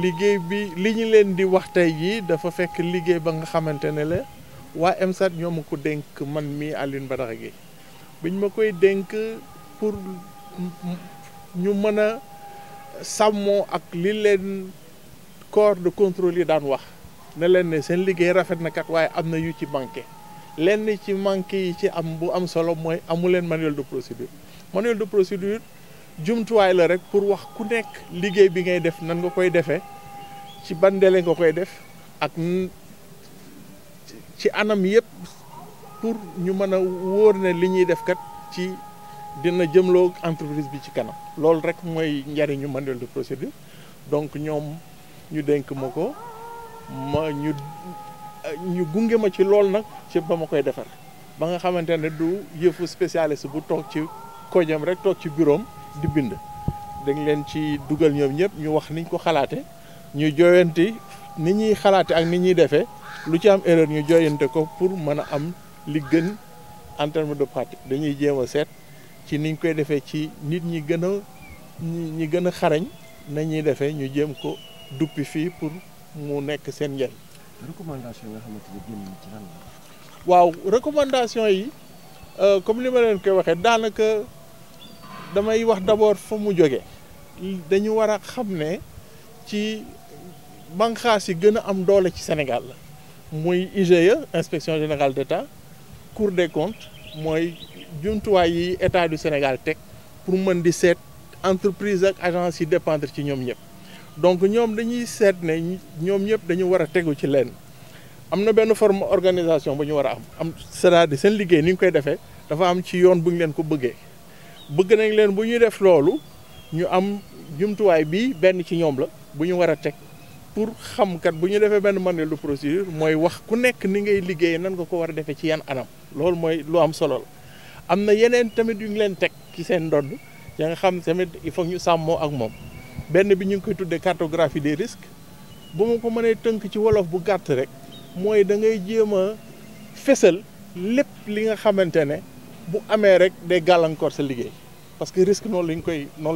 liggéey bi li ñu leen di wax tey jii dafa fekk liggéey ba nga xamante ne la waa EMSAT ñoo ma ko dénk man mii Alioune Badara Gueye biñ ma koy dénk pour ñu mën a sàmmoo ak li leen corps de contrôle yi daan wax ne leen ne seen liggéey rafet na kat waaye am na yu ci manqué lenn ci manqué yi ci am bu am solo mooy amu leen manuel de procédure. manuel de procédure jumtuwaay la rek pour wax ku nekk liggéey bi ngay def nan nga koy defee ci ban délai nga koy def ak ci anam yëpp pour ñu mën a wóor ne li ñuy def kat ci dina jëmloo entreprise bi ci kanam loolu rek mooy njariñu manuel de procédure. donc ñoom ñu dénk ma ko ma ñu gunge ma ci loolu nag ci ba ma koy defar ba nga xamante ne du yëfu spécialiste bu toog ci kojam rek toog ci bureau di bind dañ leen ci dugal ñoom ñëpp ñu wax niñ ko xalaate ñu jooyanti ni ñuy xalaate ak ni ñuy defee lu ci am erreur ñu jooyante ko pour mën a am li gën en terme de pratique dañuy jéem a seet ci niñ koy defee ci nit ñi gën a xarañ na ñuy defee ñu jéem ko duppi fii pour mu nekk seen njëriñ. recommandation nga xamante ne génn ci lan la. waaw recommandation yi comme li ma leen koy waxee daanaka damay wax d'abord fa mu jógee dañu war a xam ne ci banqaas yi gën a am doole ci Sénégal la muy IGE inspection générale d'État Cour des comptes mooy jumtuwaay yi état du Sénégal teg pour mën di seet entreprise ak agence yi dépendre ci ñoom ñëpp donc ñoom dañuy seet ne ñoom ñëpp dañu war a tegu ci leen am na benn forme organisation bu ñu war a am c'est-à-dire seen liggéey ni ñu koy defee dafa am ci yoon bu ñu leen ko bëggee bëgg nañ leen bu ñuy def loolu ñu am jumtuwaay bi benn ci ñoom la bu ñu war a teg pour xam kat bu ñu defee benn manuel de procédure mooy wax ku nekk ni ngay liggéey nan nga ko war a defee ci yan anam loolu mooy lu am solo la am na yeneen tamit yu ngi leen teg ci seen ndodd ya nga xam tamit il faut ñu sàmmoo ak moom benn bi ñu ngi koy tuddee cartographie des risques bu ma ko mënee tënk ci wolof bu gàtt rek mooy da ngay jéem a fésal lépp li nga xamante ne bu amee rek day gàllankoor sa liggéey parce que risque noonu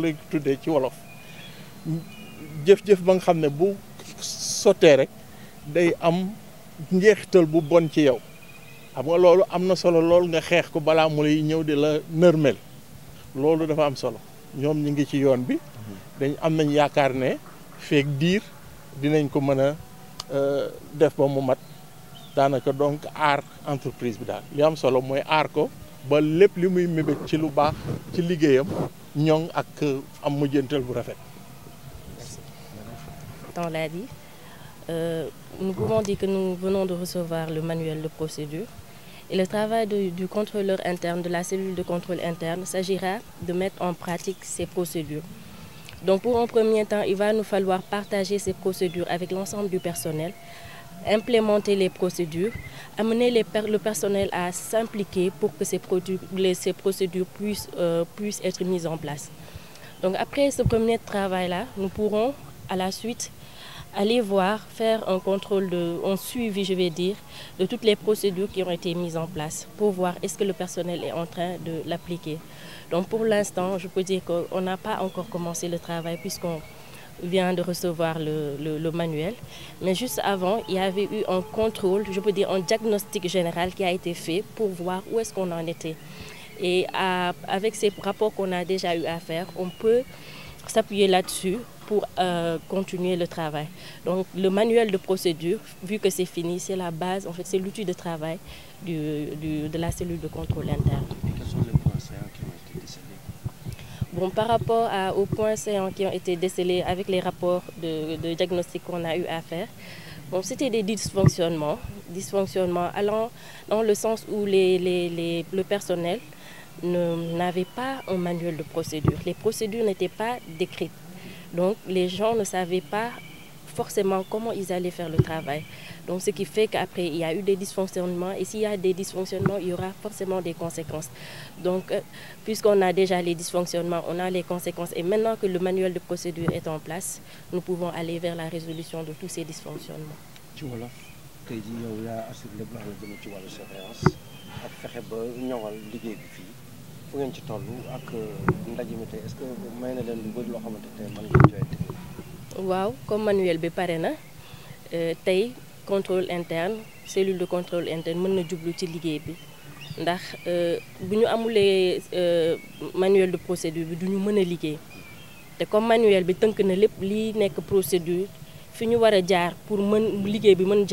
lañ tuddee ci wolof jëf-jëf ba nga xam ne bu sottee rek day am njeexital bu bon ci yow xam nga loolu am na solo lool nga xeex ko balaa mu lay ñëw di la nërmel loolu dafa am solo ñoom ñi ngi ci yoon bi dañ am nañ yaakaar ne feek diir dinañ ko mën a def ba mu mat daanaka donc aar entreprise bi daal li am solo mooy aar ko ba lépp li muy mébét ci lu baax ci liggéeyam ñoŋ ak am mujjantal bu rafet. On l'a dit, nous pouvons dire que nous venons de recevoir le manuel de procédure et le travail du contrôleur interne, de la cellule de contrôle interne, s'agira de mettre en pratique ces procédures. Donc pour un premier temps, il va nous falloir partager ces procédures avec l'ensemble du personnel, implémenter les procédures, amener le personnel à s'impliquer pour que ces procédures puissent être mises en place. Donc après ce premier travail-là, nous pourrons à la suite aller voir, faire un suivi, je vais dire, de toutes les procédures qui ont été mises en place pour voir est-ce que le personnel est en train de l'appliquer. Donc pour l'instant, je peux dire qu'on n'a pas encore commencé le travail puisqu'on vient de recevoir le manuel. Mais juste avant, il y avait eu un contrôle, je peux dire un diagnostic général qui a été fait pour voir où est-ce qu'on en était. Et avec ces rapports qu'on a déjà eu à faire, on peut s'appuyer là-dessus pour continuer le travail. Donc le manuel de procédure, vu que c'est fini, c'est la base, en fait c'est l'outil de travail de la cellule de contrôle interne. Et quels sont les points saillants qui ont été décelés? Bon, par rapport aux points saillants qui ont été décelés avec les rapports de diagnostic qu'on a eu à faire, bon, c'était des dysfonctionnements allant dans le sens où le personnel n'avait pas un manuel de procédure. Les procédures n'étaient pas décrites. Donc les gens ne savaient pas forcément comment ils allaient faire le travail. Donc ce qui fait qu'après il y a eu des dysfonctionnements et s'il y a des dysfonctionnements, il y aura forcément des conséquences. Donc puisqu'on a déjà les dysfonctionnements, on a les conséquences et maintenant que le manuel de procédure est en place, nous pouvons aller vers la résolution de tous ces dysfonctionnements. ci wolof tey jii yow yaa assuré lépp loo xam ne jëm ci wàllu surveillance ak fexe ba ñoŋal liggéey bi fii fu ngeen ci toll ak ndaje mi tey est-ce que may na leen lu bëri loo xamante ne mën ngeen joyante. waaw comme manuel bi pare na tey contrôle interne cellule de contrôle interne mën na jublu ci liggéey bi ndax bu ñu amulee manuel de procédure bi du ñu mën a liggéey te comme manuel bi tënk na lépp li nekk procédure fi ñu war a jaar pour mën liggéey bi mën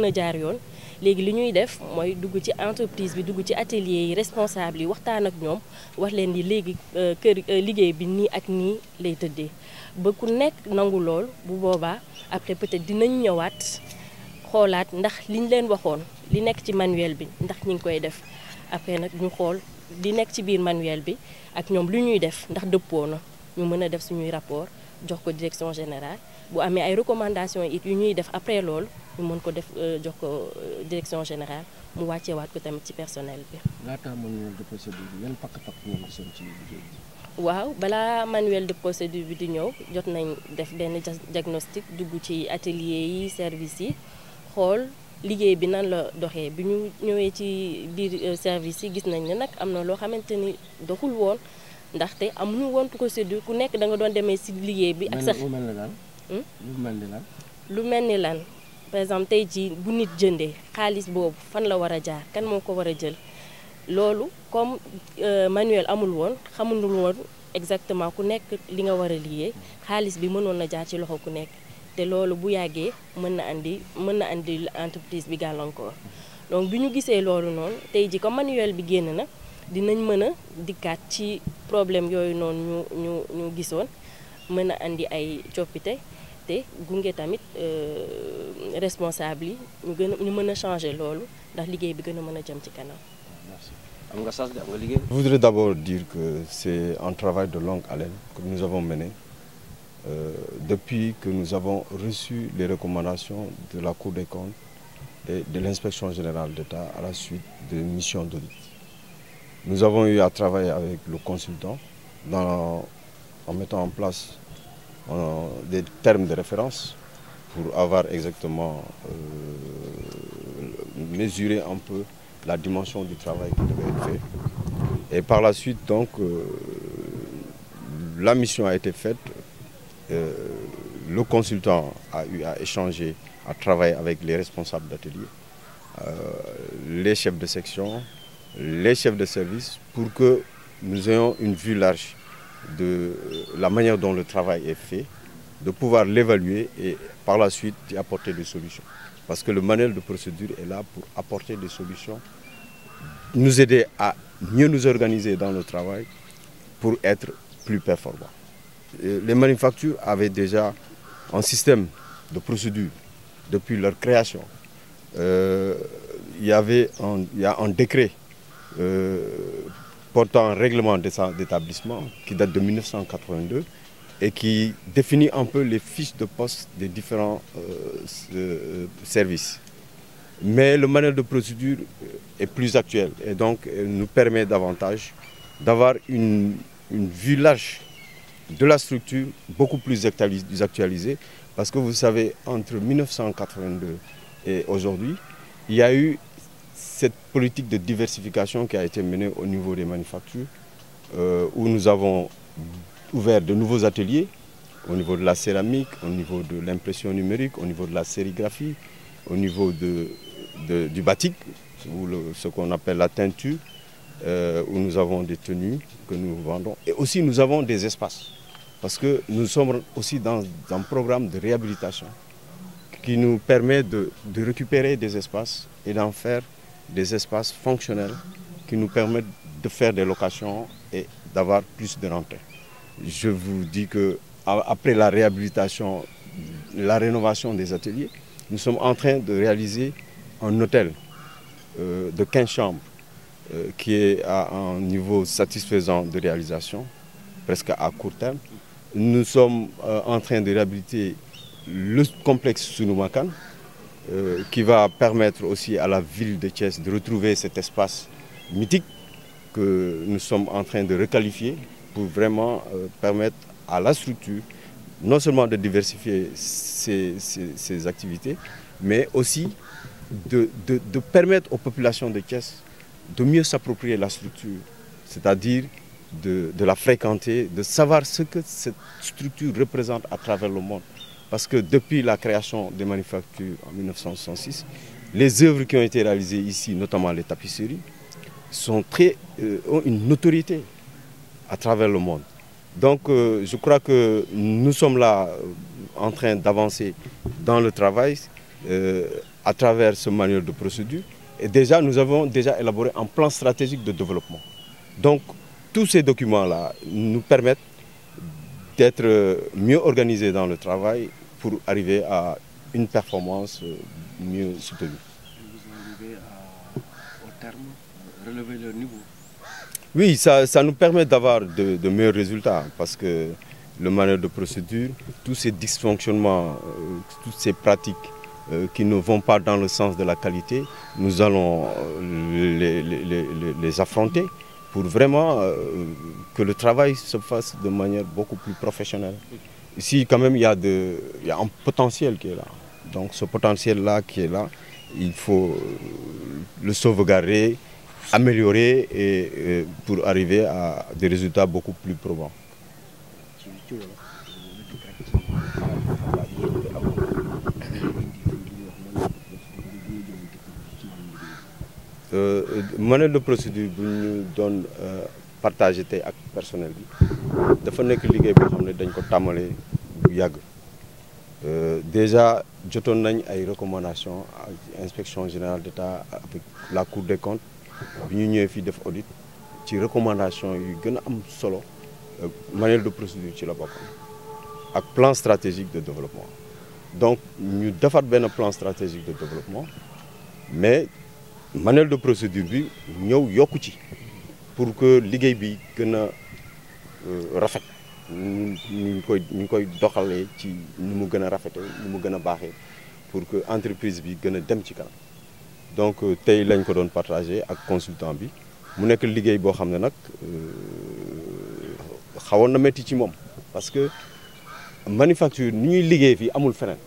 a jaar yoon léegi li ñuy def mooy dugg ci entreprise bi dugg ci atelier yi responsable yi waxtaan ak ñoom wax leen ni léegi liggéey bi nii ak nii lay tëddee ba ku nekk nangu lool bu boobaa après peut-être dinañ ñëwaat xoolaat ndax liñ leen waxoon li nekk ci manuel bi ndax ñi ngi koy def après nag ñu xool li nekk ci biir manuel bi ak ñoom lu ñuy def ndax dëppoo na ñu mën a def suñuy rapport jox ko direction générale bu amee ay recommandations it yu ñuy def après loolu ñu mën ko def jox ko direction générale mu wàcceewaat ko tamit ci personnel bi. laataa manuel de procédure bi yan pakk-pakk ngeen gisoon ci liggéey bi. waaw balaa manuel de procédure bi di ñëw jot nañ def benn diagnostic dugg ci atelier yi service yi xool liggéey bi nan la doxee bi ñu ñëwee ci biir service yi gis nañ ne nag am na loo xamante ni doxul woon ndaxte amuñu woon procédure ku nekk da nga doon demee ci liggéey bi. ak sax lu mel ni lan. lu mel ni lan par exemple tey jii bu nit jëndee xaalis boobu fan la war a jaar kan moo ko war a jël loolu comme manuel amul woon xamuñu woon exactement ku nekk li nga war a liggéey xaalis bi mënoon na jaar ci loxo ku nekk te loolu bu yàggee mën na andi entreprise bi gàllankoor donc bi ñu gisee loolu noonu tey jii comme manuel bi génn na dinañ mën a dikkaat ci problème yooyu noonu ñu gisoon mën a andi ay coppite te gunge tamit responsable yi ñu mën a changer loolu ndax liggéey bi gën a mën a jëm ci kanam. Je voudrais d'abord dire que c'est un travail de longue haleine que nous avons mené depuis que nous avons reçu les recommandations de la Cour des comptes et de l'Inspection générale d'État à la suite de missions d'audit. Nous avons eu à travailler avec le consultant en mettant en place des termes de référence pour avoir exactement mesuré un peu la dimension du travail qui devait être fait. Et par la suite, donc, la mission a été faite. Le consultant a eu à échanger, à travailler avec les responsables d'atelier, les chefs de section, les chefs de service, pour que nous ayons une vue large de la manière dont le travail est fait, de pouvoir l'évaluer et par la suite y apporter des solutions. Parce que le manuel de procédure est là pour apporter des solutions, nous aider à mieux nous organiser dans le travail pour être plus performants. Les manufactures avaient déjà un système de procédure depuis leur création. Il y a un décret portant un règlement d'établissement qui date de 1982 et qui définit un peu les fiches de poste des différents services. Mais le manuel de procédure est plus actuel et donc nous permet davantage d'avoir une vue large de la structure beaucoup plus actualisée parce que vous savez, entre 1982 et aujourd'hui, il y a eu cette politique de diversification qui a été menée au niveau des manufactures où nous avons ouvert de nouveaux ateliers au niveau de la céramique, au niveau de l'impression numérique, au niveau de la sérigraphie, au niveau du batik, ou ce qu'on appelle la teinture, où nous avons des tenues que nous vendons. Et aussi nous avons des espaces, parce que nous sommes aussi dans un programme de réhabilitation qui nous permet de récupérer des espaces et d'en faire des espaces fonctionnels qui nous permettent de faire des locations et d'avoir plus de rentrées. Je vous dis qu'après la réhabilitation, la rénovation des ateliers, nous sommes en train de réaliser un hôtel de 15 chambres qui est à un niveau satisfaisant de réalisation, presque à court terme. Nous sommes en train de réhabiliter le complexe Sunumakan qui va permettre aussi à la ville de Thiès de retrouver cet espace mythique que nous sommes en train de requalifier pour vraiment permettre à la structure non seulement de diversifier ses activités, mais aussi de permettre aux populations de Thiès de mieux s'approprier la structure, c'est-à-dire de la fréquenter, de savoir ce que cette structure représente à travers le monde. Parce que depuis la création des manufactures en 1966, les œuvres qui ont été réalisées ici, notamment les tapisseries, ont une notoriété à travers le monde. Donc je crois que nous sommes là en train d'avancer dans le travail à travers ce manuel de procédure. Et déjà, nous avons déjà élaboré un plan stratégique de développement. Donc tous ces documents-là nous permettent d'être mieux organisés dans le travail pour arriver à une performance mieux soutenue. Vous arrivez au terme, relever le niveau. Oui, ça nous permet d'avoir de meilleurs résultats parce que le manuel de procédure, tous ces dysfonctionnements, toutes ces pratiques qui ne vont pas dans le sens de la qualité, nous allons les affronter pour vraiment que le travail se fasse de manière beaucoup plus professionnelle. Ici, quand même, il y a un potentiel qui est là. Donc ce potentiel-là qui est là, il faut le sauvegarder, améliorer et pour arriver à des résultats beaucoup plus probants. Manuel de procédure bu ñu doon partagé tey ak personnel bi dafa nekk liggéey boo xam ne dañ ko tàmmalee bu yàgg déjà jotoon nañ ay recommandations ak inspection générale d'État avec la Cour des comptes bi ñu ñëwee fii def audit ci recommandation yu gën a am solo manuel de procédure ci la bokk ak plan stratégique de développement. Donc ñu defaat benn plan stratégique de développement mais manuel de procédure bi ñëw yokku ci pour que liggéey bi gën a rafet ñu koy doxalee ci ni mu gën a rafete ni mu gën a baaxee pour que entreprise bi gën a dem ci kanam. Donc tey lañ ko doon partagé ak consultant bi mu nekk liggéey boo xam ne nag xawoon na métti ci moom parce que manufacture ni ñuy liggéey fii amul feneen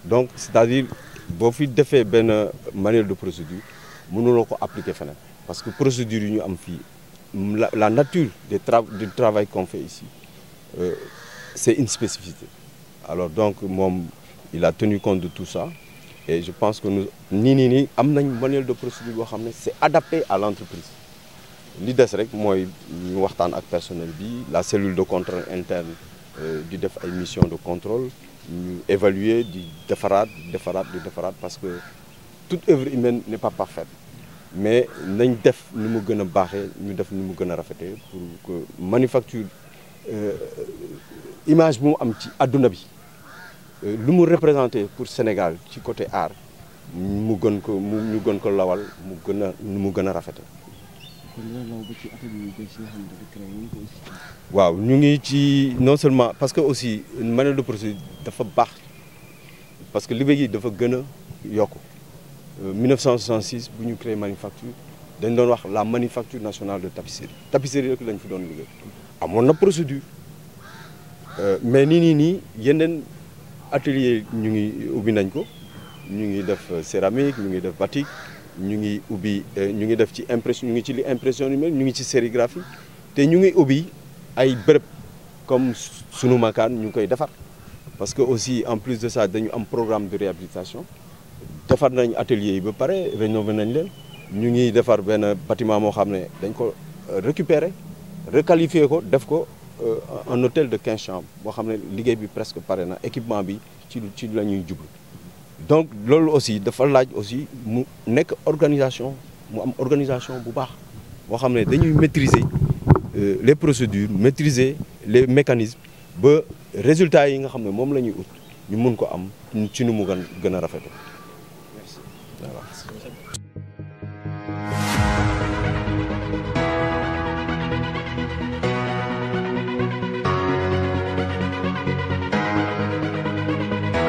donc c'est-à-dire boo fi defee benn manuel de procédure mënuloo ko appliquer feneen parce que procédure yi ñu am fii la nature du travail qu'on fait ici c'est une spécificité. Alors donc moom il a tenu compte de tout ça et je pense que nous nii am nañ manuel de procédure boo xam ne c'est adapté à l'entreprise. Li des rek mooy ñu waxtaan ak personnel bi la cellule de contrôle interne di def ay mission de contrôle ñu évaluer di defaraat parce que toute œuvre humaine n'est pas parfaite mais nañ def ni mu gën a baaxee ñu def ni mu gën a rafetee pour que manufacture image bu mu am ci àdduna bi lu mu représenté pour Sénégal ci côté art ñu gën ko lawal nu mu gën a rafetee. waaw ñu ngi ci non seulement parce que aussi manuel de procédure dafa baax parce que liggéey yi dafa gën a yokku 1966 bu ñu créé manufacture dañ doon wax la manufacture nationale de tapisserie rek lañ fi doon liggéey amoon na procédure mais nii yeneen atelier ñu ngi ubbi nañ ko ñu ngi def céramique ñu ngi def batik ñu ngi ubbi ñu ngi def ci impression ñu ngi ci li impression numérique ñu ngi ci sérigraphie te ñu ngi ubbi ay bërëb comme sunu makaan ñu ngi koy defar parce que aussi en plus de ça dañu am programme de réhabilitation defar nañ atelier yi ba pare rénové nañ leen ñu ngi defar benn bâtiment moo xam ne dañ ko récupérer requalifier ko def ko un hôtel de 15 chambres boo xam ne liggéey bi presque pare na équipement bi ci la ñuy jublu donc loolu aussi dafa laaj aussi mu nekk organisation mu am organisation bu baax boo xam ne dañuy maîtriser les procédures maîtriser les mécanismes ba résultats yi nga xam ne moom la ñuy ut ñu mun ko am ci nu mu gën a rafetee